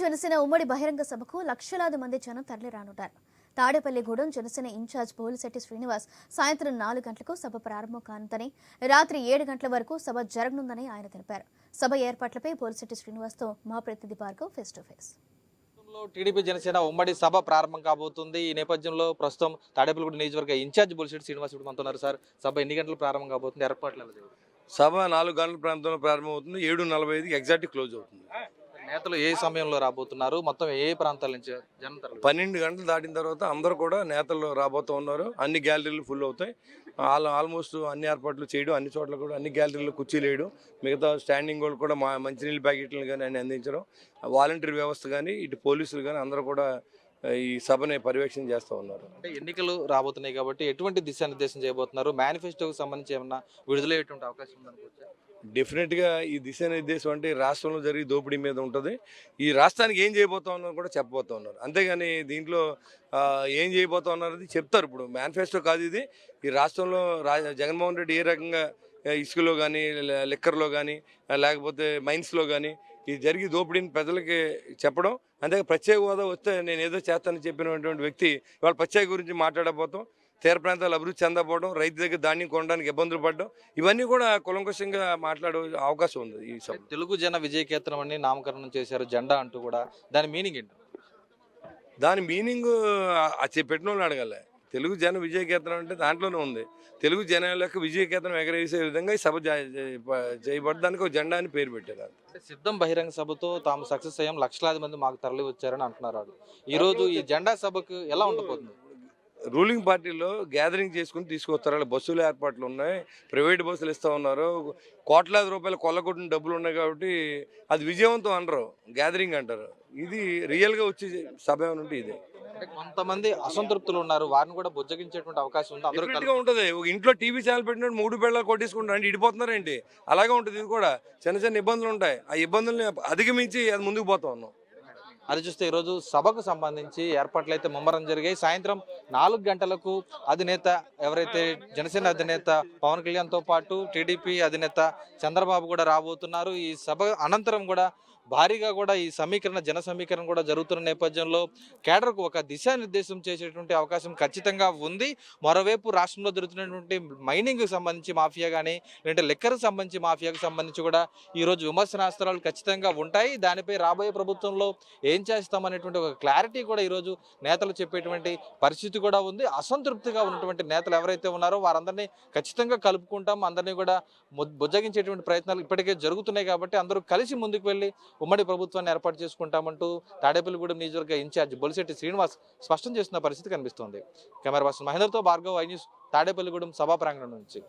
జనసేన ఉమ్మడి బహిరంగ సభకు లక్షలాది మంది జనం తరలిరానున్నారు. తాడేపల్లిగూడెం జనసేన ఇన్ఛార్జ్ బోలిశెట్టి శ్రీనివాస్ సాయంత్రం 4 గంటలకు సభ ప్రారంభం కానుందని, రాత్రి 7 గంటల వరకు సభ జరగనుందని ఆయన తెలిపారు. సభ ఏర్పాట్లపై బోలిశెట్టి శ్రీనివాస్తో మా ప్రతినిధి Bhargav face to face. TDP Janasena ఉమ్మడి సభ ప్రారంభం కాబోతుంది. ఈ నేపథ్యంలో ప్రస్తుతం తాడేపల్లిగూడెం నియోజకవర్గ ఇన్ఛార్జ్ బోలిశెట్టి శ్రీనివాస్ మనతో ఉన్నారు. సార్, సభ ఎన్ని గంటలు ప్రారంభం కాబోతుంది? ఏర్పాట్లు ఎలా జరుగుతుంది? సభ 4 గంటల ప్రాంతంలో ప్రారంభమవుతుంది. 7:45కి ఎగ్జాక్ట్ క్లోజ్ అవుతుంది. నేతలు ఏ సమయంలో రాబోతున్నారు? మొత్తం ఏ ప్రాంతాల నుంచి జనం తరలి? 12 గంటలు దాటిన తర్వాత అందరూ కూడా నేతలు రాబోతూ ఉన్నారు. అన్ని గ్యాలరీలు ఫుల్ అవుతాయి. ఆల్మోస్ట్ అన్ని ఏర్పాట్లు చేయడం, అన్ని చోట్ల కూడా అన్ని గ్యాలరీలు కుర్చీలు వేయడం, మిగతా స్టాండింగ్ వాళ్ళు కూడా మంచినీళ్ళ ప్యాకెట్లు కానీ అన్ని అందించడం, వాలంటీర్ వ్యవస్థ కానీ ఇటు పోలీసులు కానీ అందరూ కూడా ఈ సభని పర్యవేక్షణ చేస్తూ ఉన్నారు. అంటే ఎన్నికలు రాబోతున్నాయి కాబట్టి ఎటువంటి దిశానిర్దేశం చేయబోతున్నారు? మేనిఫెస్టోకి సంబంధించి ఏమన్నా విడుదలయ్యేటువంటి అవకాశం ఉందనుకోవచ్చా? డెఫినెట్గా ఈ దిశానిర్దేశం అంటే రాష్ట్రంలో జరిగే దోపిడీ మీద ఉంటుంది. ఈ రాష్ట్రానికి ఏం చేయబోతా ఉన్నారో కూడా చెప్పబోతూ ఉన్నారు. అంతేగాని దీంట్లో ఏం చేయబోతా ఉన్నారది చెప్తారు. ఇప్పుడు మేనిఫెస్టో కాదు ఇది. ఈ రాష్ట్రంలో జగన్మోహన్ రెడ్డి ఏ రకంగా ఇసుకలో కానీ, లిక్కర్లో కానీ, లేకపోతే మైన్స్లో కానీ ఈ జరిగి దోపిడీని ప్రజలకి చెప్పడం. అంతే ప్రత్యేక హోదా వస్తే నేను ఏదో చేస్తానని చెప్పినటువంటి వ్యక్తి ఇవాళ ప్రత్యేక గురించి మాట్లాడబోతాం. తీర ప్రాంతాలు అభివృద్ధి చెందకపోవడం, రైతు దగ్గర ధాన్యం కొనడానికి ఇబ్బందులు పడడం, ఇవన్నీ కూడా కులంకుశంగా మాట్లాడే అవకాశం ఉంది. ఈ సభ తెలుగు జన విజయకేతనం అని నామకరణం చేశారు జెండా అంటూ కూడా. దాని మీనింగ్ ఏంటి? దాని మీనింగ్ పెట్టిన వాళ్ళు అడగాలి. తెలుగు జన విజయకేతనం అంటే దాంట్లోనే ఉంది. తెలుగు జనాల యొక్క విజయకేతనం ఎగరేసే విధంగా ఈ సభ చేయబడడానికి ఒక జెండా అని పేరు పెట్టారు. సిద్ధం బహిరంగ సభతో తాము సక్సెస్ అయ్యాం, లక్షలాది మంది మాకు తరలి వచ్చారని అంటున్నారు. ఈ రోజు ఈ జెండా సభకు ఎలా ఉండబోతుంది? రూలింగ్ పార్టీలో గ్యాదరింగ్ చేసుకుని తీసుకొస్తారు. బస్సులు ఏర్పాట్లు ఉన్నాయి, ప్రైవేట్ బస్సులు ఇస్తూ ఉన్నారు, కోట్లాది రూపాయలు కొల్లగొట్టిన డబ్బులు ఉన్నాయి. కాబట్టి అది విజయవంతం అనరు, గ్యాదరింగ్ అంటారు. ఇది రియల్గా వచ్చి సభ ఏమంటే ఇదే. కొంతమంది అసంతృప్తులు ఉన్నారు, వారిని కూడా బుజ్జగించేటువంటి అవకాశం ఉంది. అందరూ ఉంటుంది. ఇంట్లో టీవీ ఛానల్ పెట్టినట్టు 3 పిల్లలు కొట్టేసుకుంటారు అంటే ఇడిపోతున్నారేంటి? అలాగే ఉంటుంది. ఇది కూడా చిన్న చిన్న ఇబ్బందులు ఉంటాయి. ఆ ఇబ్బందుల్ని అధిగమించి అది ముందుకు పోతా ఉన్నాం. అది చూస్తే ఈరోజు సభకు సంబంధించి ఏర్పాట్లు అయితే ముమ్మరం జరిగాయి. సాయంత్రం 4 గంటలకు అధినేత ఎవరైతే జనసేన అధినేత పవన్ కళ్యాణ్తో పాటు టీడీపీ అధినేత చంద్రబాబు కూడా రాబోతున్నారు. ఈ సభ అనంతరం కూడా భారీగా కూడా ఈ సమీకరణ జన సమీకరణ కూడా జరుగుతున్న నేపథ్యంలో కేడర్కు ఒక దిశానిర్దేశం చేసేటువంటి అవకాశం ఖచ్చితంగా ఉంది. మరోవైపు రాష్ట్రంలో జరుగుతున్నటువంటి మైనింగ్కి సంబంధించి మాఫియా కానీ, లేదంటే లిక్కర్కి సంబంధించి మాఫియాకు సంబంధించి కూడా ఈరోజు విమర్శనాస్త్రాలు ఖచ్చితంగా ఉంటాయి. దానిపై రాబోయే ప్రభుత్వంలో ఏం చేస్తామనేటువంటి ఒక క్లారిటీ కూడా ఈరోజు నేతలు చెప్పేటువంటి పరిస్థితి కూడా ఉంది. అసంతృప్తిగా ఉన్నటువంటి నేతలు ఎవరైతే ఉన్నారో వారందరినీ ఖచ్చితంగా కలుపుకుంటాం, అందరినీ కూడా బుజ్జగించేటువంటి ప్రయత్నాలు ఇప్పటికే జరుగుతున్నాయి. కాబట్టి అందరూ కలిసి ముందుకు వెళ్ళి ఉమ్మడి ప్రభుత్వాన్ని ఏర్పాటు చేసుకుంటామంటూ తాడేపల్లిగూడెం నియోజకవర్గ ఇన్ఛార్జ్ బోలిశెట్టి శ్రీనివాస్ స్పష్టం చేస్తున్న పరిస్థితి కనిపిస్తోంది. కెమెరా పర్సన్ మహేందర్తో భార్గవ్, ఐ న్యూస్, తాడేపల్లిగూడెం సభా ప్రాంగణం నుంచి.